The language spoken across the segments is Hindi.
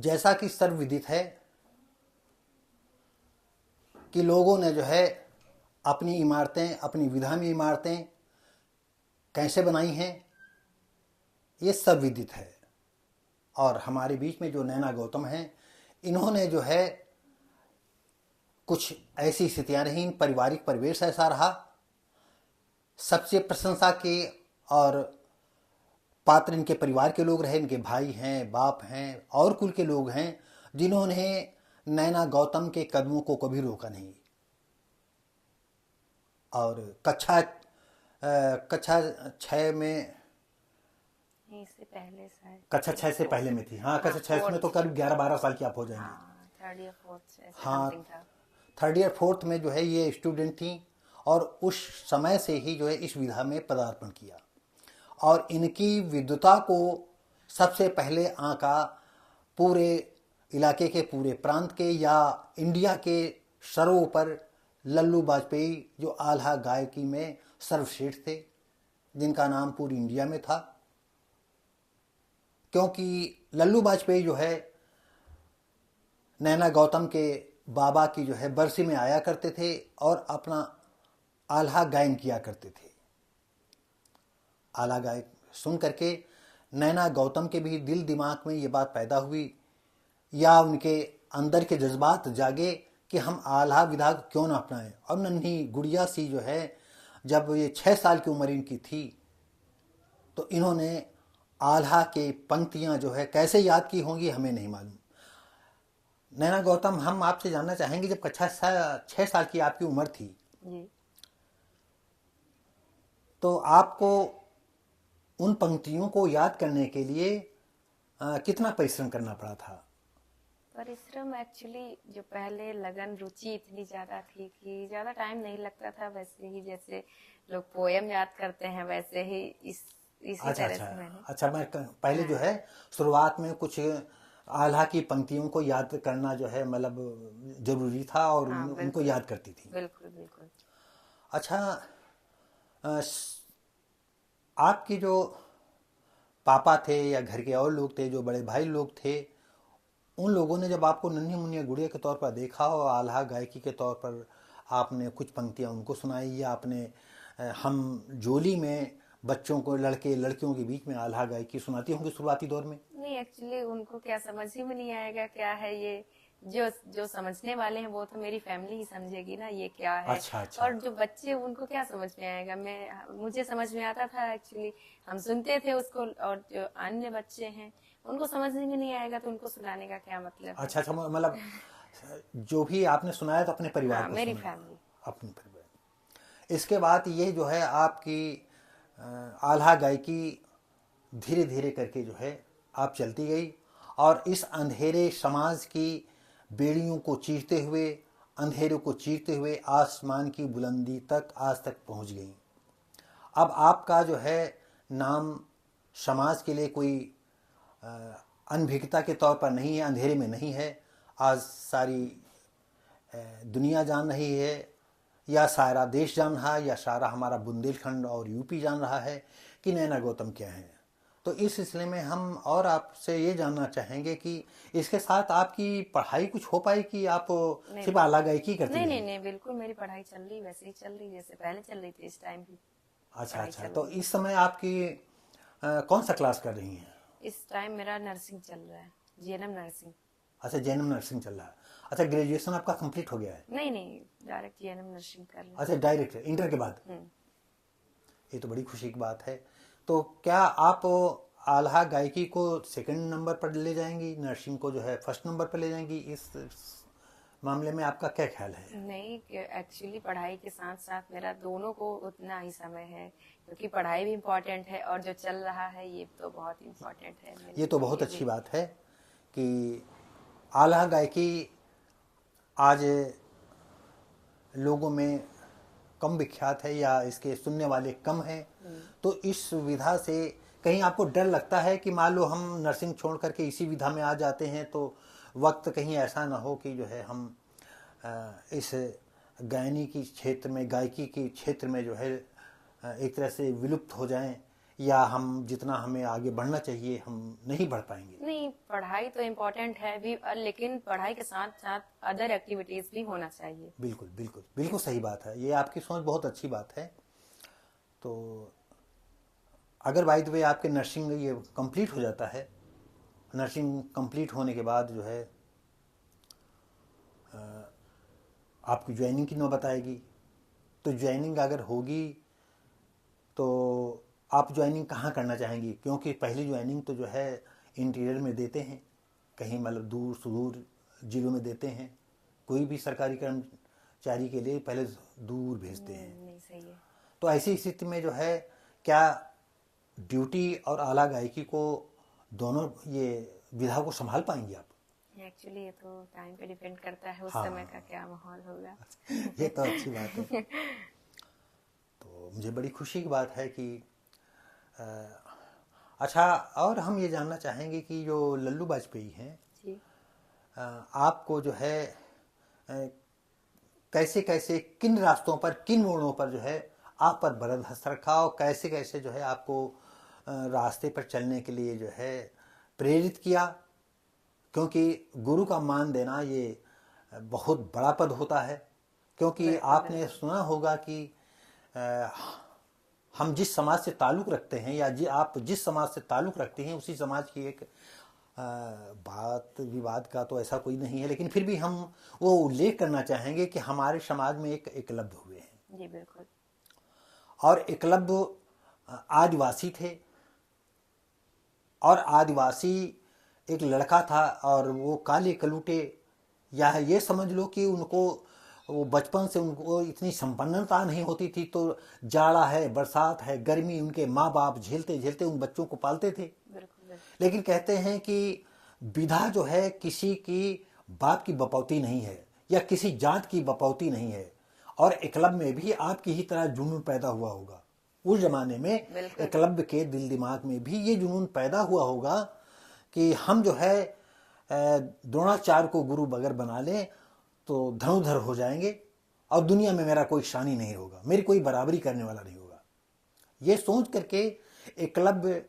जैसा कि सर्वविदित है कि लोगों ने जो है अपनी इमारतें, अपनी विधा में इमारतें कैसे बनाई हैं, ये सब विदित है। और हमारे बीच में जो नैना गौतम हैं, इन्होंने जो है कुछ ऐसी स्थितियां रहीं, पारिवारिक परिवेश ऐसा रहा, सबसे प्रशंसा के और पात्र इनके परिवार के लोग रहे, इनके भाई हैं, बाप हैं और कुल के लोग हैं, जिन्होंने नैना गौतम के कदमों को कभी रोका नहीं। और कक्षा 6 में, इससे पहले शायद कक्षा 6 से पहले में थी। हाँ, कक्षा 6 में तो करीब 11-12 साल की आप हो जाएंगे। हाँ, थर्ड या फोर्थ ऐसे हाँ, समथिंग था। थर्ड ईयर फोर्थ में जो है ये स्टूडेंट थी और उस समय से ही जो है इस विधा में पदार्पण किया। और इनकी विद्वता को सबसे पहले आंका पूरे इलाके के, पूरे प्रांत के या इंडिया के सर्वोपर लल्लू वाजपेयी, जो आल्हा गायकी में सर्वश्रेष्ठ थे, जिनका नाम पूरी इंडिया में था। क्योंकि लल्लू वाजपेयी जो है नैना गौतम के बाबा की जो है बरसी में आया करते थे और अपना आल्हा गायन किया करते थे। आल्हा गायन सुन करके नैना गौतम के भी दिल दिमाग में ये बात पैदा हुई या उनके अंदर के जज्बात जागे कि हम आल्हा विधा क्यों ना अपनाएं। और नन्ही गुड़िया सी जो है, जब ये 6 साल की उम्र इनकी थी, तो इन्होंने आल्हा के पंक्तियां जो है कैसे याद की होंगी हमें नहीं मालूम। नैना गौतम, हम आपसे जानना चाहेंगे, जब कक्षा 6 साल की आपकी उम्र थी जी, तो आपको उन पंक्तियों को याद करने के लिए कितना परिश्रम करना पड़ा था? परिश्रम एक्चुअली जो पहले लगन रुचि इतनी ज्यादा थी कि ज्यादा टाइम नहीं लगता था। वैसे ही जैसे लोग पोयम याद करते हैं, वैसे ही इसी अच्छा तरह अच्छा से मैंने। अच्छा, मैं पहले जो है शुरुआत में कुछ आल्हा की पंक्तियों को याद करना जो है मतलब जरूरी था और हाँ, उनको बिल्कुल याद करती थी। बिल्कुल बिल्कुल। अच्छा, आपकी जो पापा थे या घर के और लोग थे, जो बड़े भाई लोग थे, उन लोगों ने जब आपको नन्ही मुन्नी गुड़िया के तौर पर देखा और आल्हा गायकी के तौर पर आपने कुछ पंक्तियां उनको सुनाई या आपने हम जोली में बच्चों को, लड़के लड़कियों के बीच में आल्हा गायकी सुनाती होंगी शुरुआती दौर में? नहीं, एक्चुअली उनको क्या समझ ही में नहीं आएगा क्या है ये। जो जो समझने वाले हैं वो तो मेरी फैमिली ही समझेगी ना ये क्या है। अच्छा अच्छा और जो बच्चे, उनको क्या समझ में आएगा। मुझे समझ में आता था एक्चुअली, हम सुनते थे उसको। और जो अन्य बच्चे हैं उनको समझ में नहीं आएगा, तो उनको सुनाने का क्या मतलब है। अच्छा अच्छा, मतलब जो भी आपने सुनाया तो अपने परिवार हाँ, को मेरी सुनाया, फैमिली। अपने परिवार। इसके बाद ये जो है आपकी आल्हा गायकी धीरे धीरे करके जो है आप चलती गई और इस अंधेरे समाज की बेड़ियों को चीरते हुए, अंधेरों को चीरते हुए आसमान की बुलंदी तक आज तक पहुंच गई। अब आपका जो है नाम समाज के लिए कोई अनभिज्ञता के तौर पर नहीं है, अंधेरे में नहीं है। आज सारी दुनिया जान रही है, या सारा देश जान रहा है, या सारा हमारा बुंदेलखंड और यूपी जान रहा है कि नैना गौतम क्या है। तो इस सिलसिले में हम और आपसे ये जानना चाहेंगे कि इसके साथ आपकी पढ़ाई कुछ हो पाई कि आप सिर्फ आला गायकी करती नहीं रही? नहीं नहीं, बिल्कुल मेरी पढ़ाई चल रही, वैसे ही चल रही जैसे पहले चल रही थी। इस टाइम भी अच्छा पढ़ाई अच्छा, चल तो रही है। इस समय आपकी कौन सा क्लास कर रही हैं? इस टाइम मेरा नर्सिंग चल रहा है, जीएनएम नर्सिंग। अच्छा, जेएनएम नर्सिंग चल रहा है। अच्छा, ग्रेजुएशन आपका कंप्लीट हो गया है? नहीं नहीं, डायरेक्ट जीएनएम नर्सिंग कर रहे अच्छा, डायरेक्ट इंटर के बाद? हैं। ये तो बड़ी खुशी की बात है। तो क्या आप आल्हा गायकी को सेकंड नंबर पर ले जाएंगी, नर्सिंग को जो है फर्स्ट नंबर पर ले जाएंगी? इस मामले में आपका क्या ख्याल है? नहीं, एक्चुअली पढ़ाई के साथ साथ मेरा दोनों को उतना ही समय है, क्योंकि पढ़ाई भी इम्पोर्टेंट है और जो चल रहा है ये तो बहुत इम्पोर्टेंट है मेरे ये तो लिए बहुत ये अच्छी भी। बात है कि आल्हा गायकी आज लोगों में कम विख्यात है या इसके सुनने वाले कम हैं। तो इस विधा से कहीं आपको डर लगता है कि मान लो हम नर्सिंग छोड़ करके इसी विधा में आ जाते हैं तो वक्त कहीं ऐसा ना हो कि जो है हम इस गायनी की क्षेत्र में, गायकी के क्षेत्र में जो है एक तरह से विलुप्त हो जाएं, या हम जितना हमें आगे बढ़ना चाहिए हम नहीं बढ़ पाएंगे? नहीं, पढ़ाई तो इम्पोर्टेंट है भी, लेकिन पढ़ाई के साथ साथ अदर एक्टिविटीज भी होना चाहिए। बिल्कुल बिल्कुल बिल्कुल सही बात है, ये आपकी सोच बहुत अच्छी बात है। तो अगर बाय द वे आपके नर्सिंग ये कंप्लीट हो जाता है, नर्सिंग कंप्लीट होने के बाद जो है आपकी ज्वाइनिंग की नौबत आएगी। तो ज्वाइनिंग अगर होगी तो आप ज्वाइनिंग कहाँ करना चाहेंगी? क्योंकि पहली ज्वाइनिंग तो जो है इंटीरियर में देते हैं, कहीं मतलब दूर सुदूर जिलों में देते हैं। कोई भी सरकारी कर्मचारी के लिए पहले दूर भेजते हैं। नहीं सही है। तो ऐसी स्थिति में जो है क्या ड्यूटी और आला गायकी को दोनों ये विधा को संभाल पाएंगे आप? एक्चुअली ये तो टाइम पे डिपेंड करता है, उस हाँ, समय का क्या माहौल होगा। ये तो अच्छी बात है। तो मुझे बड़ी खुशी की बात है कि अच्छा, और हम ये जानना चाहेंगे कि जो लल्लू वाजपेयी हैं जी। आपको जो है कैसे कैसे किन रास्तों पर किन मोड़ों पर जो है आप पर बरदस्त रखा और कैसे कैसे जो है आपको रास्ते पर चलने के लिए जो है प्रेरित किया? क्योंकि गुरु का मान देना ये बहुत बड़ा पद होता है। क्योंकि आपने सुना होगा कि हम जिस समाज से ताल्लुक़ रखते हैं या आप जिस समाज से ताल्लुक़ रखते हैं उसी समाज की एक बात विवाद का तो ऐसा कोई नहीं है, लेकिन फिर भी हम वो उल्लेख करना चाहेंगे कि हमारे समाज में एक एकलव्य हुए हैं। जी बिल्कुल। और एकलव्य आदिवासी थे, और आदिवासी एक लड़का था और वो काले कलूटे, या ये समझ लो कि उनको वो बचपन से उनको इतनी संपन्नता नहीं होती थी, तो जाड़ा है बरसात है गर्मी उनके माँ बाप झेलते झेलते उन बच्चों को पालते थे। लेकिन कहते हैं कि विधा जो है किसी की बाप की बपौती नहीं है या किसी जात की बपौती नहीं है, और एकलव्य में भी आपकी ही तरह जुनून पैदा हुआ होगा। उस जमाने में एकलव्य के दिल दिमाग में भी ये जुनून पैदा हुआ होगा कि हम जो है द्रोणाचार्य को गुरु बगैर बना लें तो धनुधर हो जाएंगे और दुनिया में मेरा कोई शानी नहीं होगा, मेरी कोई बराबरी करने वाला नहीं होगा। ये सोच करके एकलव्य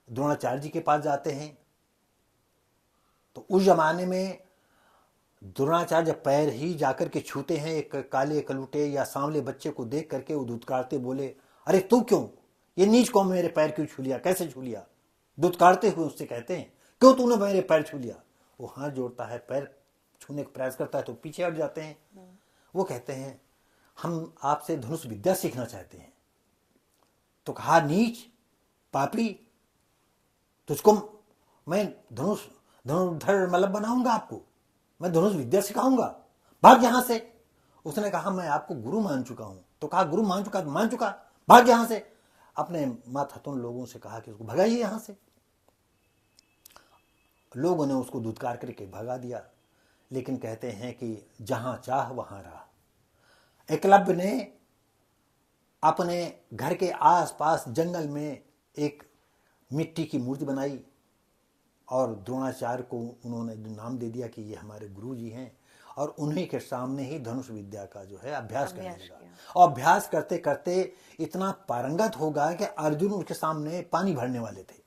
द्रोणाचार्य जी के पास जाते हैं। तो उस जमाने में द्रोणाचार्य जब पैर ही जाकर के छूते हैं एक काले कलूटे या सांवले बच्चे को देख करके, वो दुत्कारते बोले, अरे तू क्यों, ये नीच कौम मेरे पैर क्यों छू लिया, कैसे छू लिया? दुत्कारते हुए उससे कहते हैं, क्यों तूने मेरे पैर छू लिया? वो हाथ जोड़ता है, पैर छूने का प्रयास करता है तो पीछे हट जाते हैं। वो कहते हैं हम आपसे धनुष विद्या सीखना चाहते हैं। तो कहा, नीच पापी, तुझको मैं धनुर्धर मतलब बनाऊंगा, आपको मैं धनुष विद्या सिखाऊंगा, भाग यहां से। उसने कहा मैं आपको गुरु मान चुका हूं। तो कहा गुरु मान चुका, भाग यहां से। अपने मातहतुन लोगों से कहा कि उसको भगाइए यहां से। लोगों ने उसको धुतकार करके भगा दिया। लेकिन कहते हैं कि जहां चाह वहां रहा। एकलव्य ने अपने घर के आसपास जंगल में एक मिट्टी की मूर्ति बनाई और द्रोणाचार्य को उन्होंने नाम दे दिया कि ये हमारे गुरु जी हैं, और उन्हीं के सामने ही धनुष विद्या का जो है अभ्यास करने लगा। और अभ्यास करते करते इतना पारंगत हो गया कि अर्जुन उसके सामने पानी भरने वाले थे।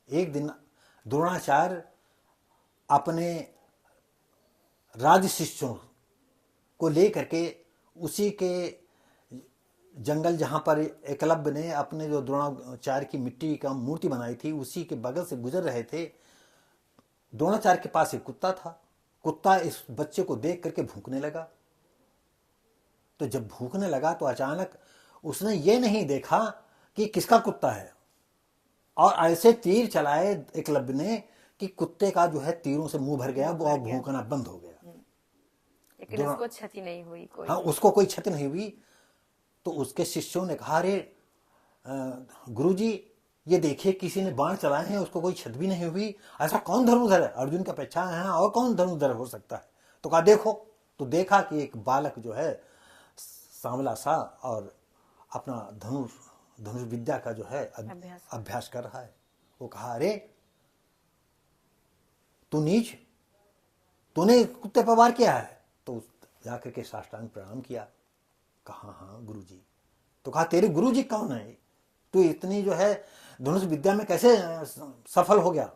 एक दिन द्रोणाचार्य अपने राज शिष्यों को लेकर के उसी के जंगल जहां पर एकलव्य ने अपने जो द्रोणाचार्य की मिट्टी का मूर्ति बनाई थी उसी के बगल से गुजर रहे थे। द्रोणाचार्य के पास एक कुत्ता था। कुत्ता इस बच्चे को देख करके भूखने लगा। तो जब भूखने लगा तो अचानक उसने ये नहीं देखा कि किसका कुत्ता है, और ऐसे तीर चलाए एकलव्य ने कि कुत्ते का जो है तीरों से मुंह भर गया और भूखना बंद हो गया। लेकिन उसको क्षति नहीं हुई कोई। हाँ, उसको कोई क्षति नहीं हुई। तो उसके शिष्यों ने कहा, अरे गुरुजी ये देखिए किसी ने बाण चलाए हैं, उसको कोई क्षति भी नहीं हुई, ऐसा कौन धनुर्धर है? अर्जुन का पहचान है और कौन धनुर्धर हो सकता है? तो कहा देखो। तो देखा कि एक बालक जो है सांवला सा और अपना धनुष विद्या का जो है अभ्यास कर रहा है। वो कहा, अरे तू नीच, तूने कुत्ते पर वार किया है? तो जाकर के साष्टांग प्रणाम किया। कहा हाँ गुरुजी। तो कहा तेरे गुरुजी कौन है? तू इतनी जो है धनुष विद्या में कैसे सफल हो गया?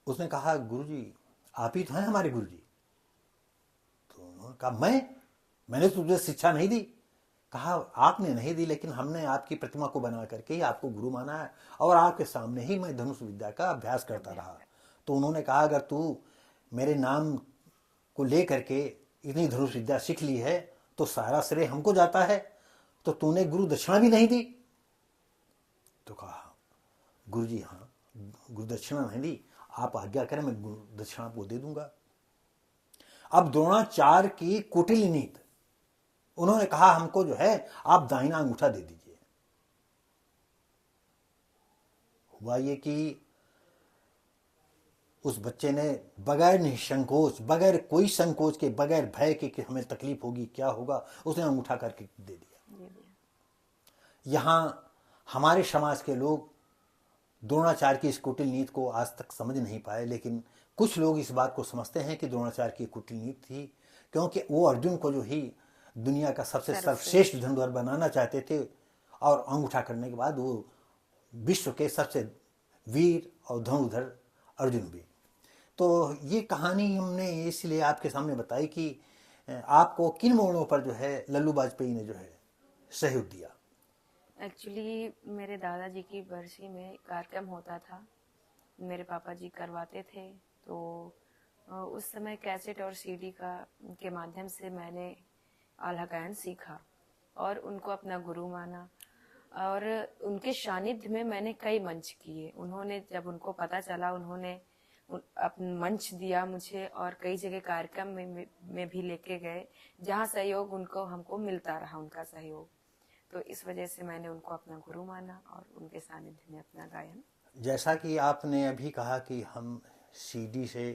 उसने कहा गुरुजी आप ही तो हैं हमारे गुरुजी। तो उन्होंने कहा मैंने तुझे शिक्षा नहीं दी। कहा आपने नहीं दी, लेकिन हमने आपकी प्रतिमा को बना करके ही आपको गुरु माना है और आपके सामने ही मैं धनुष विद्या का अभ्यास करता रहा। तो उन्होंने कहा अगर तू मेरे नाम को ले करके इतनी धनुष विद्या सीख ली है तो सारा श्रेय हमको जाता है, तो तूने गुरु दक्षिणा भी नहीं दी। तो कहा गुरुजी हाँ गुरु दक्षिणा नहीं दी, आप आज्ञा करें मैं गुरु दक्षिणा आपको दे दूंगा। अब द्रोणाचार्य की कुटिल नीति, उन्होंने कहा हमको जो है आप दाहिना अंगूठा दे दीजिए। हुआ ये कि उस बच्चे ने बगैर निसंकोच, बगैर कोई संकोच के, बगैर भय के कि हमें तकलीफ होगी क्या होगा, उसने अंगूठा करके दे दिया। यहां हमारे समाज के लोग द्रोणाचार्य की इस कुटिल नीति को आज तक समझ नहीं पाए, लेकिन कुछ लोग इस बात को समझते हैं कि द्रोणाचार्य की कुटिल नीति थी, क्योंकि वो अर्जुन को जो ही दुनिया का सबसे सर्वश्रेष्ठ धनुर्धर बनाना चाहते थे और अंगूठा करने के बाद वो विश्व के सबसे वीर और धनुर्धर अर्जुन भी। तो ये कहानी हमने इसलिए आपके सामने बताई कि आपको किन मोड़ों पर जो है लल्लू वाजपेयी ने जो है सहयोग दिया। एक्चुअली मेरे दादाजी की बरसी में कार्यक्रम होता था, मेरे पापा जी करवाते थे, तो उस समय कैसेट और सीडी के माध्यम से मैंने आल्हा गायन सीखा और उनको अपना गुरु माना और उनके सानिध्य में मैंने कई मंच किए। उन्होंने जब उनको पता चला उन्होंने अपना मंच दिया मुझे और कई जगह कार्यक्रम में भी लेके गए जहाँ सहयोग उनको हमको मिलता रहा उनका सहयोग। तो इस वजह से मैंने उनको अपना गुरु माना और उनके सानिध्य में अपना गायन। जैसा कि आपने अभी कहा कि हम सीडी से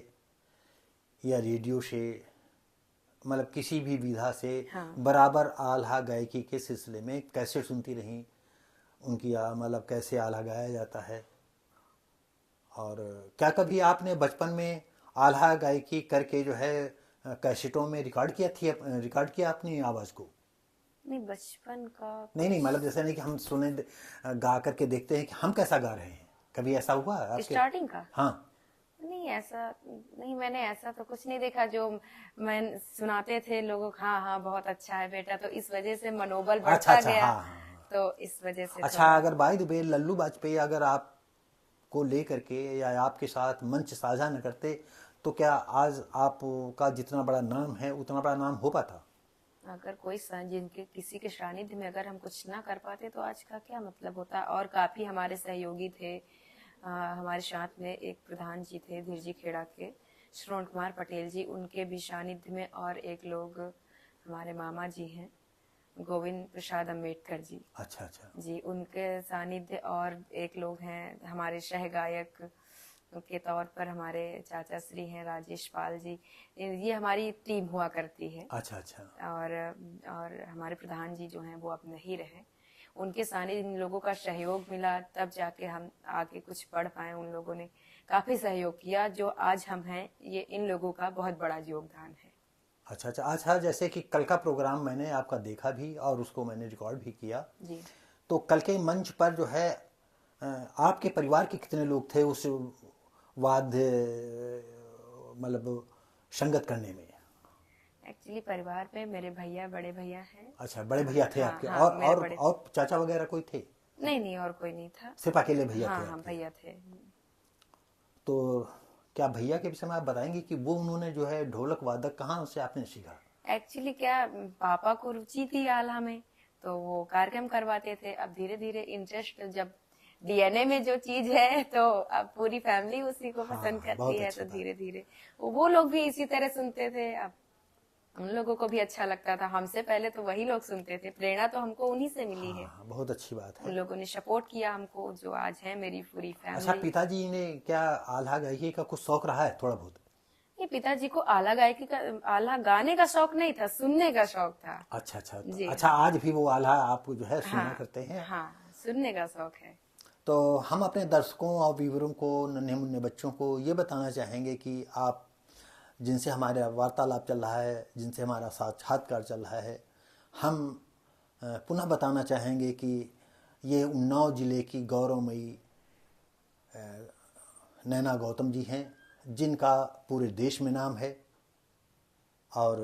या रेडियो से मतलब किसी भी विधा से बराबर आल्हा गायकी के सिलसिले में कैसे सुनती रहीं उनकी, मतलब कैसे आल्हा गाया जाता है। और क्या कभी आपने बचपन में आल्हा गायकी करके जो है कैसेटों में रिकॉर्ड किया अपनी आवाज़ को? नहीं, बचपन का नहीं मतलब जैसे नहीं कि हम सुने गा करके देखते हैं कि हम कैसा गा रहे हैं, कभी ऐसा हुआ आपके स्टार्टिंग का? हाँ नहीं ऐसा नहीं, मैंने ऐसा तो कुछ नहीं देखा। जो मैं सुनाते थे लोगों को हाँ हाँ बहुत अच्छा है बेटा, तो इस वजह से मनोबल बढ़ता गया। हाँ। तो इस वजह से अच्छा अगर by the way Lallu Vajpayee अगर आपको ले करके या आपके साथ मंच साझा न करते तो क्या आज आपका जितना बड़ा नाम है उतना बड़ा नाम हो पाता? अगर कोई जिनके किसी के सानिध्य में अगर हम कुछ ना कर पाते तो आज का क्या मतलब होता। और काफी हमारे सहयोगी थे, हमारे साथ में एक प्रधान जी थे धीरजी खेड़ा के, श्रवण कुमार पटेल जी, उनके भी सानिध्य में, और एक लोग हमारे मामा जी हैं गोविंद प्रसाद अम्बेडकर जी। अच्छा जी, उनके सानिध्य, और एक लोग हैं हमारे सह गायक के तौर पर हमारे चाचा श्री हैं राजेश पाल जी। ये हमारी टीम हुआ करती है। अच्छा और हमारे प्रधान जी जो हैं वो अब नहीं रहे, उनके सानिध्य इन लोगों का सहयोग मिला तब जाके हम आगे कुछ पढ़ पाए। उन लोगों ने काफी सहयोग किया, जो आज हम हैं ये इन लोगों का बहुत बड़ा योगदान है। अच्छा जैसे कि कल का प्रोग्राम मैंने आपका देखा भी और उसको मैंने रिकॉर्ड भी किया जी। तो कल के मंच पर जो है आपके परिवार के कितने लोग थे उस वाद्य मतलब संगत करने में? एक्चुअली परिवार में मेरे भैया, बड़े भैया हैं। अच्छा, बड़े भैया थे आपके? हाँ, और चाचा वगैरह कोई थे? नहीं और कोई नहीं था, सिर्फ अकेले भैया थे? हाँ भैया थे। तो क्या भैया के विषय में आप बताएंगे कि वो उन्होंने जो है ढोलक वादक कहाँ से आपने सीखा? एक्चुअली क्या पापा को रुचि थी आल्हा में, तो वो कार्यक्रम करवाते थे। अब धीरे धीरे इंटरेस्ट, जब डीएनए में जो चीज है तो अब पूरी फैमिली उसी को पसंद करती है, तो धीरे धीरे वो लोग भी इसी तरह सुनते थे। अब उन लोगों को भी अच्छा लगता था, हमसे पहले तो वही लोग सुनते थे, प्रेरणा तो हमको उन्हीं से मिली है। बहुत अच्छी बात है, उन लोगों ने सपोर्ट किया हमको, जो आज है मेरी पूरी फैमिली। अच्छा, पिताजी ने क्या आल्हा गायकी का कुछ शौक रहा है थोड़ा बहुत? ये पिताजी को आल्हा गायकी का, आल्हा गाने का शौक नहीं था, सुनने का शौक था। अच्छा आज भी वो आल्हा आप जो है सुना करते हैं? हाँ, सुनने का शौक है। तो हम अपने दर्शकों और व्यूअरों को, नन्हे मुन्ने बच्चों को ये बताना चाहेंगे कि आप जिनसे हमारा वार्तालाप चल रहा है, जिनसे हमारा साक्षात्कार चल रहा है, हम पुनः बताना चाहेंगे कि ये उन्नाव जिले की गौरवमयी नैना गौतम जी हैं, जिनका पूरे देश में नाम है और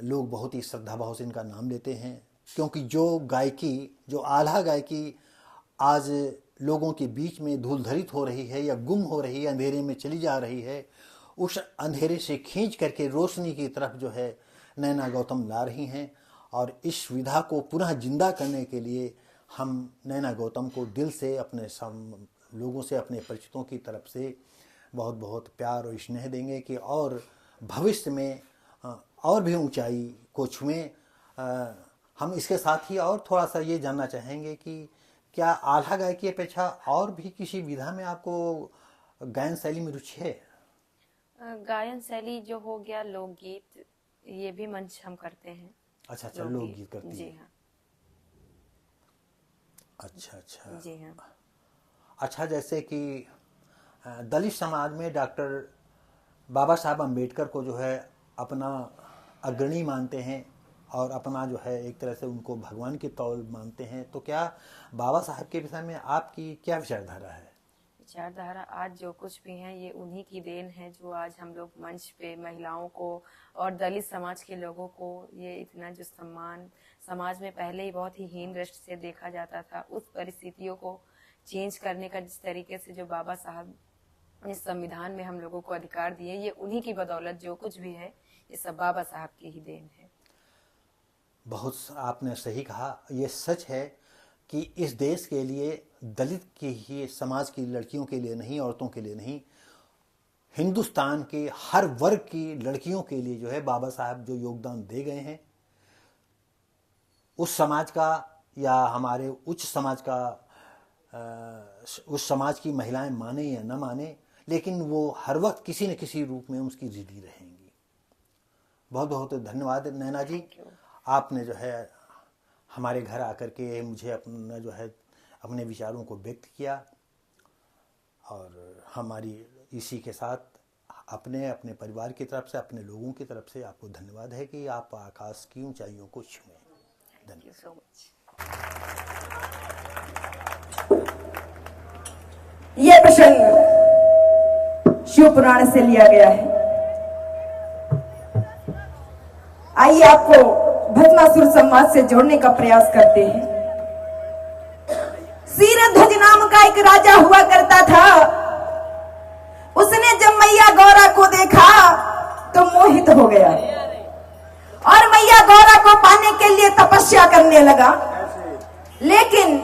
लोग बहुत ही श्रद्धा भाव से इनका नाम लेते हैं, क्योंकि जो गायकी, जो आल्हा गायकी आज लोगों के बीच में धूलधरित हो रही है या गुम हो रही है, अंधेरे में चली जा रही है, उस अंधेरे से खींच करके रोशनी की तरफ जो है नैना गौतम ला रही हैं। और इस विधा को पुनः जिंदा करने के लिए हम नैना गौतम को दिल से, अपने लोगों से, अपने परिचितों की तरफ से बहुत बहुत प्यार और स्नेह देंगे कि और भविष्य में और भी ऊंचाई को छुएं। हम इसके साथ ही और थोड़ा सा ये जानना चाहेंगे कि क्या आल्हा गायकी की अपेक्षा और भी किसी विधा में आपको गायन शैली में रुचि है? गायन शैली जो हो गया लोकगीत, ये भी मंच हम करते हैं। अच्छा अच्छा, लोकगीत करती जी हैं। हाँ। अच्छा अच्छा जी हाँ। अच्छा, जैसे कि दलित समाज में डॉक्टर बाबा साहब अम्बेडकर को जो है अपना अग्रणी मानते हैं और अपना जो है एक तरह से उनको भगवान के तौर मानते हैं, तो क्या बाबा साहब के विषय में आपकी क्या विचारधारा है? विचारधारा आज जो कुछ भी है ये उन्हीं की देन है, जो आज हम लोग मंच पे महिलाओं को और दलित समाज के लोगों को ये इतना जो सम्मान समाज में पहले ही बहुत ही हीन दृष्टि से देखा जाता था, उस परिस्थितियों को चेंज करने का जिस तरीके से जो बाबा साहब इस संविधान में हम लोगों को अधिकार दिए, ये उन्हीं की बदौलत जो कुछ भी है ये सब बाबा साहब की ही देन है। बहुत आपने सही कहा। ये सच है कि इस देश के लिए दलित की ही समाज की लड़कियों के लिए नहीं, औरतों के लिए नहीं, हिंदुस्तान के हर वर्ग की लड़कियों के लिए जो है बाबा साहब जो योगदान दे गए हैं, उस समाज का या हमारे उच्च समाज का, उस समाज की महिलाएं माने या न माने, लेकिन वो हर वक्त किसी न किसी रूप में उसकी ऋणी रहेंगी। बहुत बहुत धन्यवाद नैना जी, आपने जो है हमारे घर आकर के मुझे अपना जो है अपने विचारों को व्यक्त किया, और हमारी इसी के साथ अपने अपने परिवार की तरफ से, अपने लोगों की तरफ से आपको धन्यवाद है कि आप आकाश की ऊंचाइयों को छुएं। Thank you so much. यह प्रसंग शिव पुराण से लिया गया है। आइए आपको भस्मासुर संवाद से जोड़ने का प्रयास करते हैं। शीरध्वज नाम का एक राजा हुआ करता था। उसने जब मैया गौरा को देखा तो मोहित हो गया और मैया गौरा को पाने के लिए तपस्या करने लगा। लेकिन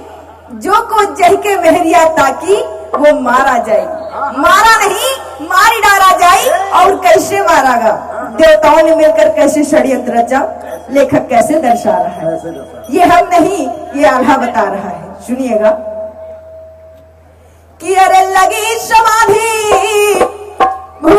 जो को जह के मेहरिया ताकि वो मारा जाएगी, मारा नहीं मारी डाला जाए। और कैसे मारागा? देवताओं ने मिलकर कैसे षड्यंत्र रचा, लेखक कैसे दर्शा रहा है, ये हम नहीं, ये आल्हा बता रहा है। सुनिएगा कि अरे लगी समाधि भू